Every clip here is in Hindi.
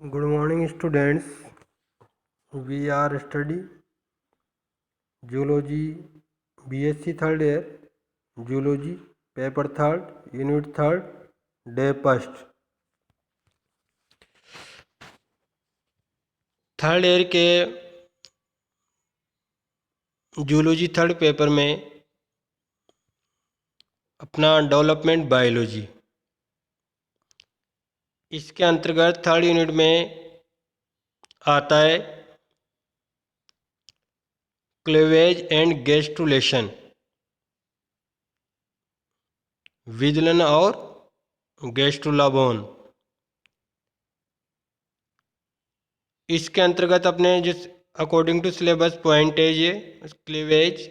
Good morning, students. We are study Zoology BSc third year, Zoology paper third, unit third, day first. Third year के जूलॉजी थर्ड पेपर में अपना डेवलपमेंट बायोलॉजी, इसके अंतर्गत थर्ड यूनिट में आता है क्लेवेज एंड गैस्ट्रुलेशन, विदलन और गैस्ट्रुलाबोन। इसके अंतर्गत अपने जिस अकॉर्डिंग टू सिलेबस पॉइंटेज है cleavage,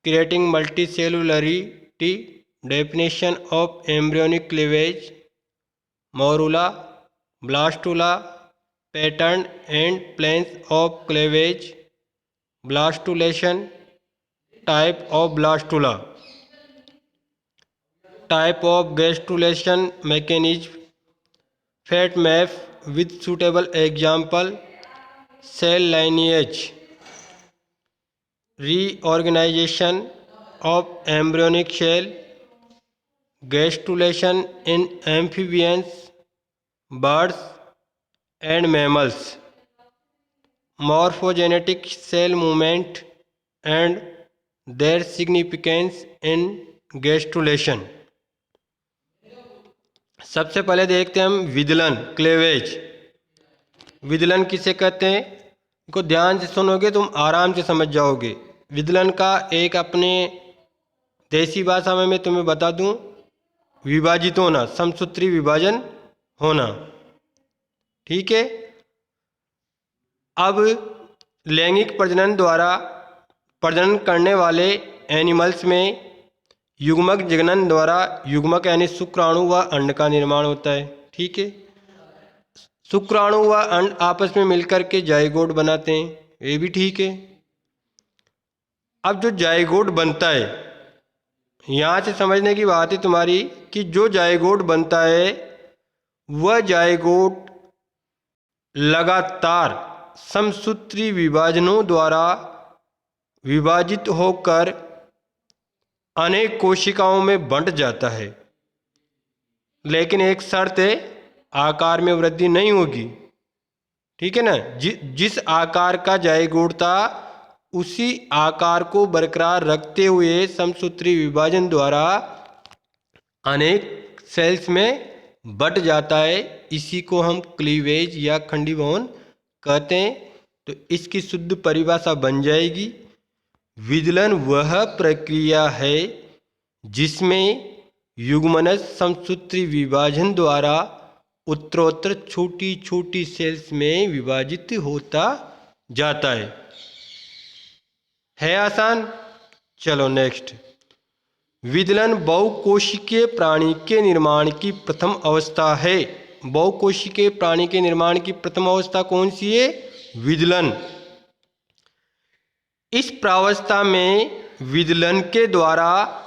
creating multicellularity, definition of embryonic cleavage, morula, blastula, pattern and planes of cleavage, blastulation, type of blastula, type of gastrulation mechanism, fate map with suitable example, cell lineage, reorganization of embryonic cell, gastrulation in amphibians, birds and mammals, morphogenetic cell movement and their significance in gastrulation। सबसे पहले देखते हैं हम विदलन क्लेवेज। विदलन किसे कहते हैं, इनको ध्यान से सुनोगे तुम आराम से समझ जाओगे। विदलन का एक अपने देसी भाषा में मैं तुम्हें बता दूं, विभाजित होना, समसूत्री विभाजन होना। ठीक है। अब लैंगिक प्रजनन द्वारा प्रजनन करने वाले एनिमल्स में युग्मक जनन द्वारा युग्मक यानी शुक्राणु व अंड का निर्माण होता है। ठीक है। शुक्राणु व अंड आपस में मिलकर के जाइगोट बनाते हैं, ये भी ठीक है। अब जो जाइगोट बनता है, यहाँ से समझने की बात है तुम्हारी कि जो जाइगोट बनता है वह जाइगोट लगातार समसूत्री विभाजनों द्वारा विभाजित होकर अनेक कोशिकाओं में बंट जाता है, लेकिन एक शर्त है, आकार में वृद्धि नहीं होगी। ठीक है ना। जिस आकार का जाइगोट था उसी आकार को बरकरार रखते हुए समसूत्री विभाजन द्वारा अनेक सेल्स में बंट जाता है। इसी को हम क्लीवेज या खंडीभवन कहते हैं। तो इसकी शुद्ध परिभाषा बन जाएगी, विदलन वह प्रक्रिया है जिसमें युग्मनज समसूत्री विभाजन द्वारा उत्तरोत्तर छोटी छोटी सेल्स में विभाजित होता जाता है आसान। चलो नेक्स्ट। विदलन बहुकोशिकीय प्राणी के निर्माण की प्रथम अवस्था है। बहुकोशिकीय प्राणी के निर्माण की प्रथम अवस्था कौन सी है? विदलन। इस प्रावस्था में विदलन के द्वारा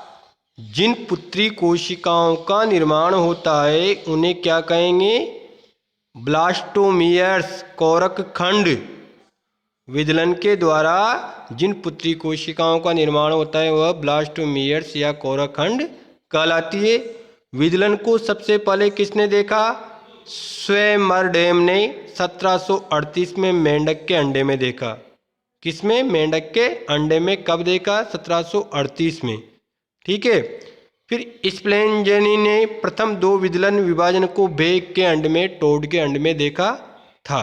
जिन पुत्री कोशिकाओं का निर्माण होता है उन्हें क्या कहेंगे? ब्लास्टोमियर्स, कोरक खंड। विदलन के द्वारा जिन पुत्री कोशिकाओं का निर्माण होता है वह ब्लास्टोमियर्स या कोरक खंड कहलाती है। विदलन को सबसे पहले किसने देखा? स्वेमरडेम ने 1738 में मेंढक के अंडे में देखा। किसमें? मेंढक के अंडे में। कब देखा? 1738 में। ठीक है। फिर स्प्लेंजेनी ने प्रथम दो विदलन विभाजन को बेग के अंड में, टोड के अंड में देखा था।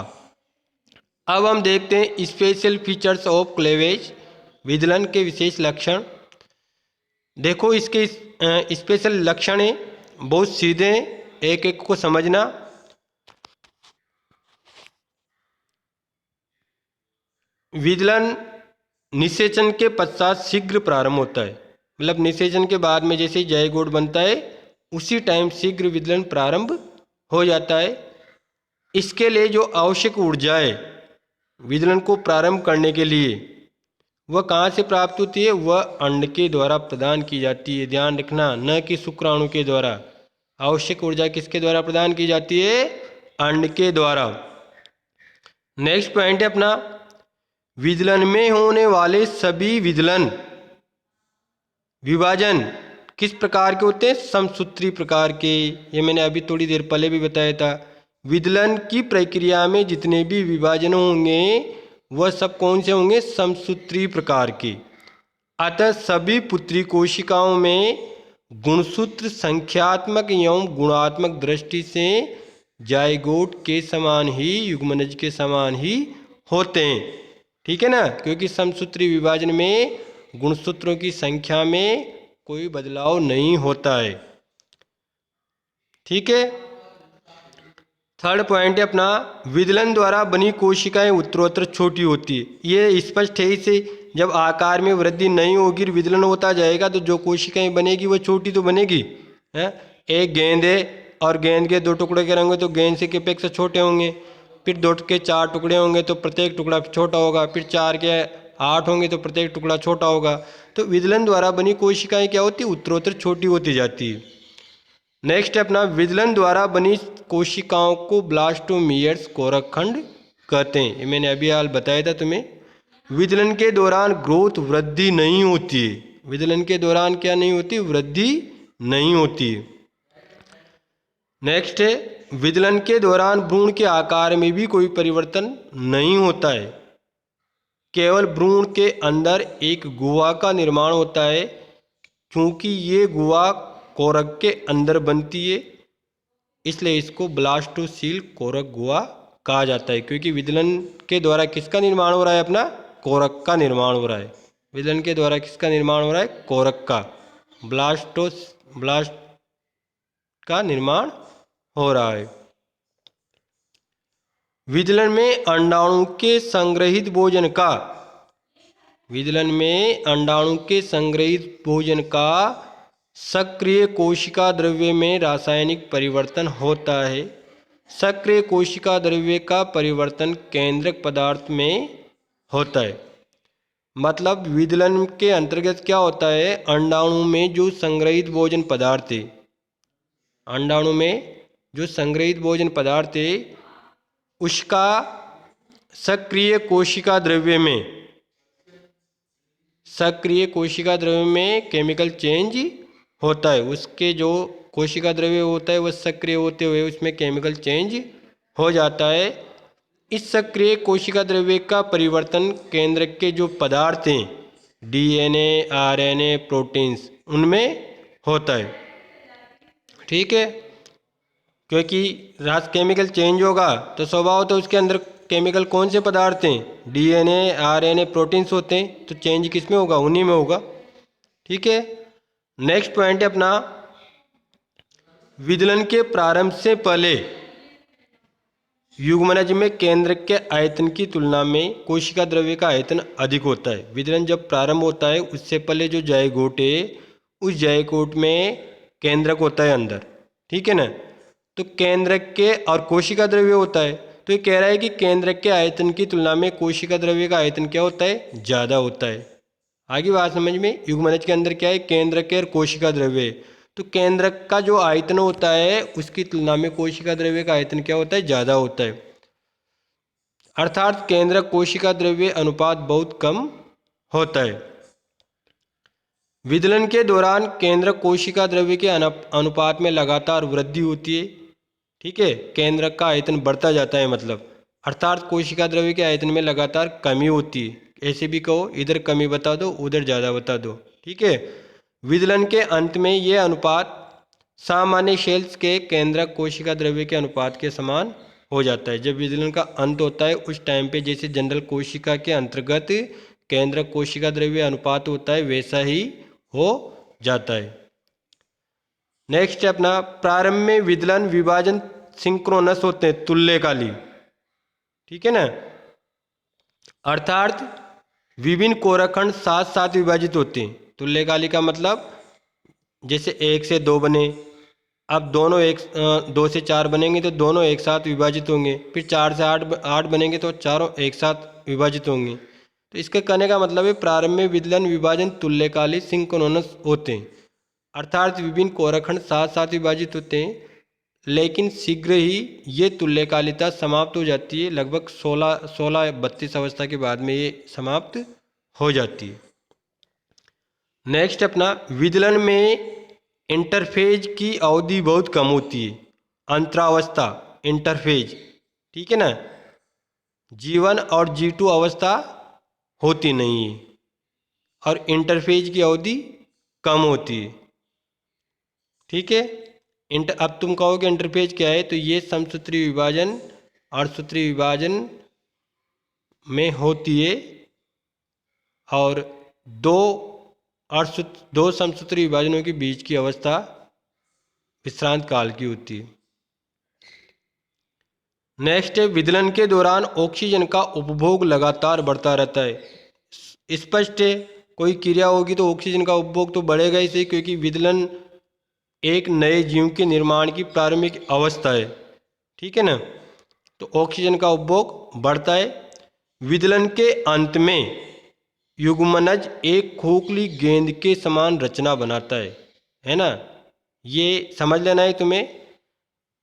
अब हम देखते हैं स्पेशल फीचर्स ऑफ क्लेवेज, विदलन के विशेष लक्षण। देखो इसके स्पेशल लक्षण है, बहुत सीधे हैं, एक एक को समझना। विदलन निषेचन के पश्चात शीघ्र प्रारंभ होता है, मतलब निषेचन के बाद में जैसे जाइगोट बनता है उसी टाइम शीघ्र विदलन प्रारंभ हो जाता है। इसके लिए जो आवश्यक ऊर्जा है विदलन को प्रारंभ करने के लिए वह कहाँ से प्राप्त होती है? वह अंड के द्वारा प्रदान की जाती है। ध्यान रखना, न कि शुक्राणु के द्वारा। आवश्यक ऊर्जा किसके द्वारा प्रदान की जाती है? अंड के द्वारा। नेक्स्ट पॉइंट है अपना, विदलन में होने वाले सभी विभाजन किस प्रकार के होते हैं? समसूत्री प्रकार के। ये मैंने अभी थोड़ी देर पहले भी बताया था। विदलन की प्रक्रिया में जितने भी विभाजन होंगे वह सब कौन से होंगे? समसूत्री प्रकार के। अतः सभी पुत्री कोशिकाओं में गुणसूत्र संख्यात्मक एवं गुणात्मक दृष्टि से जाइगोट के समान ही, युग्मनज के समान ही होते हैं। ठीक है ना, क्योंकि समसूत्री विभाजन में गुणसूत्रों की संख्या में कोई बदलाव नहीं होता है। ठीक है। थर्ड पॉइंट है अपना, विदलन द्वारा बनी कोशिकाएं उत्तरोत्तर छोटी होती है। ये स्पष्ट है इसे, जब आकार में वृद्धि नहीं होगी, विदलन होता जाएगा तो जो कोशिकाएं बनेगी वो छोटी तो बनेगी है। एक गेंद है और गेंद के 2 टुकड़े करेंगे तो गेंद से के अपेक्षा छोटे होंगे। फिर 2 के 4 टुकड़े होंगे तो प्रत्येक टुकड़ा छोटा होगा। फिर 4 के 8 होंगे तो प्रत्येक टुकड़ा छोटा होगा। तो विदलन द्वारा बनी कोशिकाएं क्या होती है? उत्तरोत्तर छोटी होती जाती है। नेक्स्ट है अपना, विदलन द्वारा बनी कोशिकाओं को ब्लास्टोमियर्स कोरक खंड कहते हैं। ये मैंने अभी हाल बताया था तुम्हें। विदलन के दौरान ग्रोथ वृद्धि नहीं होती है। विदलन के दौरान क्या नहीं होती? वृद्धि नहीं होती। नेक्स्ट है, विदलन के दौरान भ्रूण के आकार में भी कोई परिवर्तन नहीं होता है। केवल भ्रूण के अंदर एक गुहा का निर्माण होता है। क्योंकि ये गुहा कोरक के अंदर बनती है, इसलिए इसको ब्लास्टोसील कोरक गुहा कहा जाता है। क्योंकि विदलन के द्वारा किसका निर्माण हो रहा है? अपना कोरक का निर्माण हो रहा है। विदलन के द्वारा किसका निर्माण हो रहा है? कोरक का, ब्लास्ट का निर्माण हो रहा है। विदलन में अंडाणु के संग्रहित भोजन का, विदलन में अंडाणु के संग्रहित भोजन का सक्रिय कोशिका द्रव्य में रासायनिक परिवर्तन होता है। सक्रिय कोशिका द्रव्य का परिवर्तन केंद्रक पदार्थ में होता है। मतलब विदलन के अंतर्गत क्या होता है? अंडाणु में जो संग्रहित भोजन पदार्थ है, अंडाणु में जो संग्रहित भोजन पदार्थ है उसका सक्रिय कोशिका द्रव्य में, सक्रिय कोशिका द्रव्य में केमिकल चेंज होता है। उसके जो कोशिका द्रव्य होता है वह सक्रिय होते हुए उसमें केमिकल चेंज हो जाता है। इस सक्रिय कोशिका द्रव्य का परिवर्तन केंद्र के जो पदार्थ हैं, डीएनए, आरएनए, प्रोटीन्स, उनमें होता है। ठीक है, क्योंकि रास केमिकल चेंज होगा तो स्वभाव तो उसके अंदर केमिकल कौन से पदार्थ हैं? डीएनए, आरएनए, प्रोटीन्स होते हैं। तो चेंज किस में होगा? उन्हीं में होगा। ठीक है। नेक्स्ट पॉइंट है अपना, विदलन के प्रारंभ से पहले युग्मनज में केंद्र के आयतन की तुलना में कोशिका द्रव्य का आयतन अधिक होता है। विदलन जब प्रारंभ होता है उससे पहले जो जाइगोट है उस जाइगोट में केंद्रक होता है अंदर। ठीक है ना, तो केंद्रक के और कोशिका द्रव्य होता है। तो ये कह रहा है कि केंद्रक के आयतन की तुलना में कोशिका द्रव्य का आयतन क्या होता है? ज़्यादा होता है। आगे बात समझ में, युग्मनज के अंदर क्या है? केंद्रक और कोशिका द्रव्य। तो केंद्रक का जो आयतन होता है उसकी तुलना में कोशिका द्रव्य का आयतन क्या होता है? ज़्यादा होता है। अर्थात केंद्रक कोशिका द्रव्य अनुपात बहुत कम होता है। विदलन के दौरान केंद्रक कोशिका द्रव्य के अनुपात में लगातार वृद्धि होती है। ठीक है, केंद्रक का आयतन बढ़ता जाता है मतलब, अर्थात कोशिका द्रव्य के आयतन में लगातार कमी होती है। ऐसे भी कहो, इधर कमी बता दो उधर ज़्यादा बता दो। ठीक है। विदलन के अंत में यह अनुपात सामान्य सेल्स के केंद्रक कोशिका द्रव्य के अनुपात के समान हो जाता है। जब विदलन का अंत होता है उस टाइम पे जैसे जनरल कोशिका के अंतर्गत केंद्रक कोशिका द्रव्य अनुपात होता है वैसा ही हो जाता है। नेक्स्ट है अपना, प्रारंभ में विदलन विभाजन सिंक्रोनस होते हैं, तुल्यकाली। ठीक है ना, अर्थात विभिन्न कोरखंड साथ साथ विभाजित होते हैं। तुल्यकाली का मतलब जैसे 1 से 2 बने, अब दोनों 2 से 4 बनेंगे तो दोनों एक साथ विभाजित होंगे। फिर 4 से 8 बनेंगे तो चारों एक साथ विभाजित होंगे। तो इसके कहने का मतलब है प्रारंभ में विदलन विभाजन तुल्यकाली सिंक्रोनस होते हैं, अर्थात विभिन्न कोरखंड साथ साथ विभाजित होते हैं। लेकिन शीघ्र ही ये तुल्यकालिकता समाप्त हो जाती है। लगभग 16-32 अवस्था के बाद में ये समाप्त हो जाती है। नेक्स्ट अपना विदलन में इंटरफेज की अवधि बहुत कम होती है। अंतरावस्था इंटरफेज, ठीक है ना, G1 और G2 अवस्था होती नहीं है और इंटरफेज की अवधि कम होती है। ठीक है, अब तुम कहोगे इंटरफेज क्या है, तो ये समसूत्री विभाजन अर्धसूत्री विभाजन में होती है और दो समसूत्री विभाजनों के बीच की अवस्था विश्रांत काल की होती है। नेक्स्ट है विदलन के दौरान ऑक्सीजन का उपभोग लगातार बढ़ता रहता है। स्पष्ट है, कोई क्रिया होगी तो ऑक्सीजन का उपभोग तो बढ़ेगा ही सही, क्योंकि विदलन एक नए जीव के निर्माण की प्रारंभिक अवस्था है। ठीक है ना, तो ऑक्सीजन का उपभोग बढ़ता है। विदलन के अंत में युग्मनज एक खोखली गेंद के समान रचना बनाता है ना, ये समझ लेना है तुम्हें।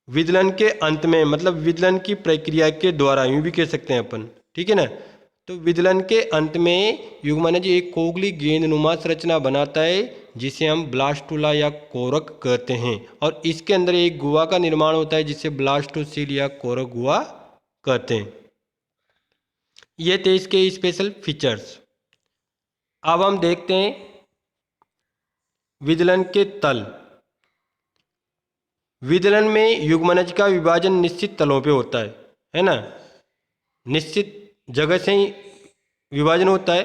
विदलन के अंत में मतलब विदलन की प्रक्रिया के द्वारा, यूं भी कह सकते हैं अपन, ठीक है ना। तो विदलन के अंत में युग्मनज एक खोखली गेंदनुमा संरचना बनाता है जिसे हम ब्लास्टुला या कोरक कहते हैं, और इसके अंदर एक गुहा का निर्माण होता है जिसे ब्लास्टोसील या कोरक गुहा कहते हैं। ये थे इसके स्पेशल फीचर्स। अब हम देखते हैं विदलन के तल। विदलन में युग्मनज का विभाजन निश्चित तलों पे होता है ना, निश्चित जगह से ही विभाजन होता है।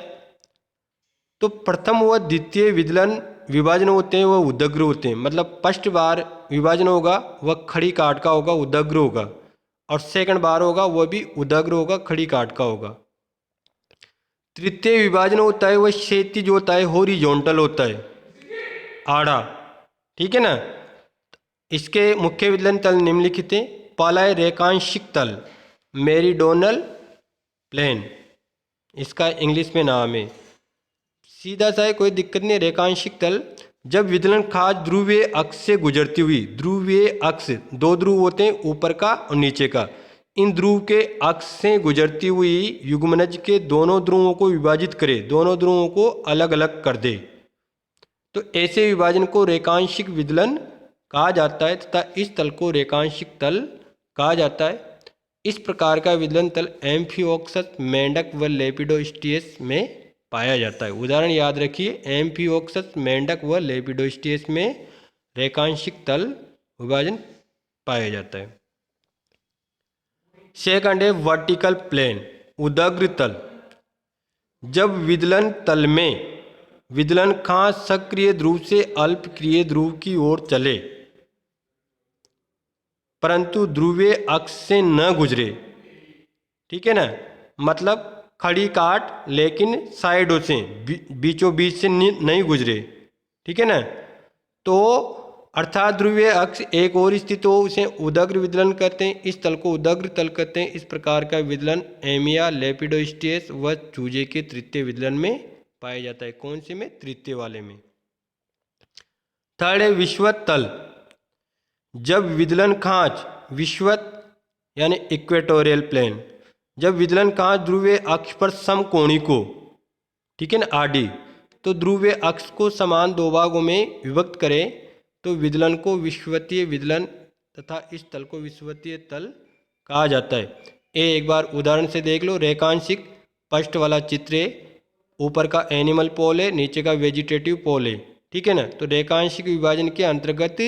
तो प्रथम व द्वितीय विदलन विभाजन होते हैं वह उदग्र होते हैं, मतलब फर्स्ट बार विभाजन होगा वह खड़ी काट का होगा, उदग्र होगा, और सेकंड बार होगा वह भी उदग्र होगा, खड़ी काट का होगा। तृतीय विभाजन होता है वह क्षैतिज होता है, हॉरिजॉन्टल होता है, आड़ा। ठीक है ना, इसके मुख्य विदलन तल निम्नलिखित हैं। पहला है रेखांशिक तल, मेरीडोनल प्लेन, इसका इंग्लिश में नाम है। सीधा सा है, कोई दिक्कत नहीं। रेखांशिक तल, जब विदलन खाज ध्रुवीय अक्ष से गुजरती हुई, ध्रुवीय अक्ष दो ध्रुव होते हैं, ऊपर का और नीचे का, इन ध्रुव के अक्ष से गुजरती हुई युग्मनज के दोनों ध्रुवों को विभाजित करे, दोनों ध्रुवों को अलग अलग कर दे, तो ऐसे विभाजन को रेखांशिक विदलन कहा जाता है तथा इस तल को रेखांशिक तल कहा जाता है। इस प्रकार का विदलन तल एम्फिओक्सस, मेंढक व लेपिडोस्टियस में पाया जाता है। उदाहरण याद रखिए, एम्फिओक्सस, मेंढक व लेपिडोस्टियस में रेखांशिक तल विभाजन पाया जाता है। सेकंड है वर्टिकल प्लेन, उदग्र तल। जब विदलन तल में विदलन खांच सक्रिय ध्रुव से अल्पक्रिय ध्रुव की ओर चले परंतु ध्रुवीय अक्ष से न गुजरे, ठीक है ना, मतलब खड़ी काट लेकिन साइडों से, बीचों बीच से नहीं गुजरे, ठीक है ना, तो अर्थात ध्रुवीय अक्ष एक और स्थित हो उसे उदग्र विदलन कहते हैं। इस तल को उदग्र तल कहते हैं। इस प्रकार का विदलन एमिया, लेपिडोस्टियस व चूजे के तृतीय विदलन में पाया जाता है। कौन से में? तृतीय वाले में। थर्ड है विषुवत तल। जब विदलन खांच विषुवत यानी इक्वेटोरियल प्लेन, जब विदलन खांच ध्रुवीय अक्ष पर समकोणी को, ठीक है ना, आडी, तो ध्रुवीय अक्ष को समान दो भागों में विभक्त करें तो विदलन को विषुवतीय विदलन तथा इस तल को विषुवतीय तल कहा जाता है। एक बार उदाहरण से देख लो। रेखांशिक फर्स्ट वाला चित्र है, ऊपर का एनिमल पोल है, नीचे का वेजिटेटिव पोल है, ठीक है ना। तो रेखांशिक विभाजन के अंतर्गत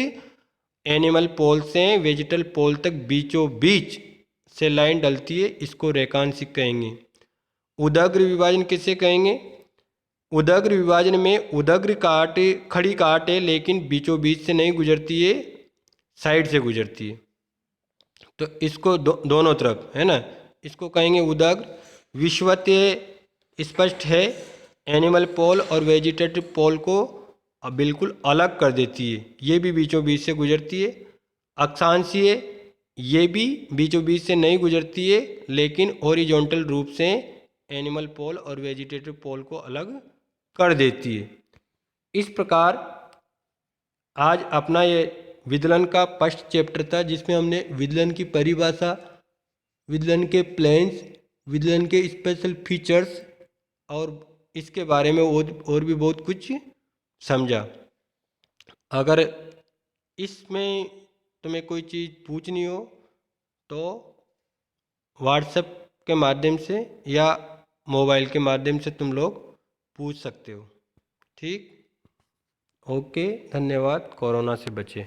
एनिमल पोल से वेजिटल पोल तक बीचों बीच से लाइन डलती है, इसको रेखांशिक कहेंगे। उदग्र विभाजन किसे कहेंगे? उदग्र विभाजन में उदग्र काट खड़ी काट है लेकिन बीचों बीच से नहीं गुजरती है, साइड से गुजरती है, तो इसको दोनों तरफ, है ना, इसको कहेंगे उदग्र। विषुवतीय स्पष्ट है, एनिमल पोल और वेजिटेटिव पोल को अब बिल्कुल अलग कर देती है, ये भी बीचों बीच से गुजरती है। अक्षांशीय, ये भी बीचों बीच से नहीं गुजरती है लेकिन हॉरिजॉन्टल रूप से एनिमल पोल और वेजिटेटिव पोल को अलग कर देती है। इस प्रकार आज अपना ये विदलन का फर्स्ट चैप्टर था, जिसमें हमने विदलन की परिभाषा, विदलन के प्लेन्स, विदलन के स्पेशल फीचर्स और इसके बारे में और भी बहुत कुछ समझा। अगर इसमें तुम्हें कोई चीज़ पूछनी हो तो व्हाट्सएप के माध्यम से या मोबाइल के माध्यम से तुम लोग पूछ सकते हो। ठीक, ओके, धन्यवाद। कोरोना से बचे।